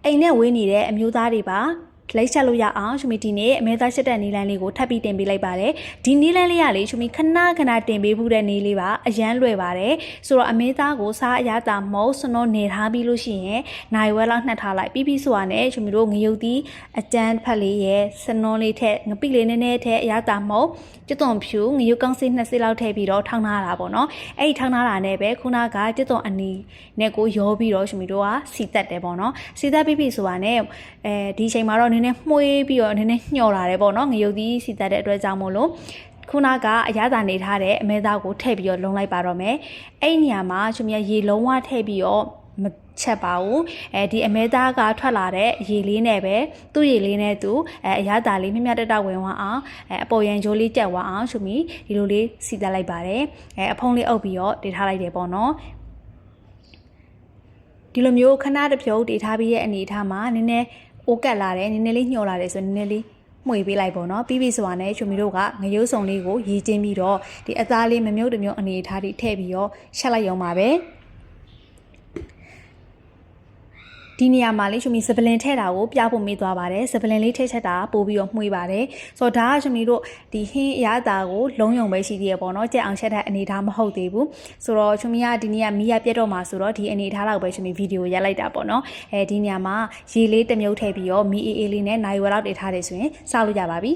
အိမ်နဲ့ဝေးနေတဲ့အမျိုးသားတွေပါလိုက်ချက်လို့ရအောင်ရှင်မဒီနေ့အမဲသားရှစ်တဲ့နီလန်းလေးကိုထပ်ပြီးတင်ပေးလိုက်ပါတယ်ဒီနီလန်းလေးကလေရှင်မခဏတင်ပေးဖို့တဲ့နီလေးပါအရန်လွယ်ပါတယ်ဆိုတော့အမဲသားကိုစားအရသာမဟုတ်စနောနေထားပြီးလို့ရှိရင်နိုင်ဝဲလောက်နှက်ထားလိုက်ပြီးဆိုတာနဲ့ရှင်မတို့ငရုတ်သီးအကျန်းဖက်လေးရဲ့စနောလေးထက်ငပိလေးနည်းနည်းထက်အရသာမဟုတ်ကျွတ်သွန်ဖြူငရုတ်ကောင်းစိ2စိလောက်ထည့်ပြီးတော့ထောင်းထားတာပေါ့နော်အဲ့ဒီထောင်းထားတာနဲ့ပဲခုနကကျွတ်သွန်အနီနဲ့ကိုရောပြီးတော့ရှင်မတို့ကစီတက်တယ်ပေါ့နော်စီတက်ပြီးဆိုတာနဲ့ဒီချိန်မှာတော့နည်းနည်းမှုေးပြီးတော့နည်းနည်းညှော်လာတယ်ပေါ့နော်ငရုတ်သီးစီတက်တဲ့အတွက်ကြောင့်မို့လို့ခုနကအရသာနေထားတဲ့အမဲသားကိုထည့်ပြီးတော့လုံလိုက်ပါတော့မယ်အဲ့ဒီနေရာမှာရှင်မရေလုံးဝထည့်ပြီးတော့မချက်ပါဘူးဒီအမဲသားကထွက်လာတဲ့ရေလေးနဲ့ပဲသူ့ရေလေးနဲ့သူအရသာလေးမြမြတက်ဝင်သွားအောင်အပေါ်ရန်ကြိုးလေးကြက်သွားအောင်ရှင်မဒီလိုလေးစီတက်လိုက်ပါတယ်အဖုံးလေးအုပ်ပြီးတော့တည်ထားလိုက်တယ်ပေါ့နော်ဒီလိုမျိုးခဏတစ်ဖြုတ်တည်ထားပြီးရဲ့အနေအထားမှာနည်းနည်းအိုးကတ်လာတယ်နည်းနည်းလေးညှော်လာတယ်ဆိုနည်းနည်းလေးမှွေပေးလိုက်ပေါ့နော်ပြီးပြီဆိုတာနဲ့ချွေမီတို့ကငရုတ်စုံလေးကိုရေကျင်းပြီးတော့ဒီအသားလေးမမြုပ်တမြုပ်အနေအထားတွေထည့်ပြီးတော့ရှက်လိုက်ရုံပါပဲဒီနေရာမှာလေးချွေမီစပလင်ထည့်တာကိုပြဖို့မေးသွားပါတယ်စပလင်လေးထည့်ချက်တာပို့ပြီးတော့မှွေပါတယ်ဆိုတော့ဒါကချွေမီတို့ဒီဟင်းအရသာကိုလုံးယုံပဲရှိသေးရပေါ့နော်ကြက်အောင်ချက်တဲ့အနေအထားမဟုတ်သေးဘူးဆိုတော့ချွေမီကဒီနေ့ကမီးရပြတ်တော့မှာဆိုတော့ဒီအနေအထားလောက်ပဲချွေမီဗီဒီယိုရိုက်လိုက်တာပေါ့နော်ဒီနေရာမှာရေလေးတစ်မြုပ်ထည့်ပြီးတော့မီအေးအေးလေးနဲ့နိုင်ဝက်လောက်တည်ထားတယ်ဆိုရင်စားလို့ရပါပြီ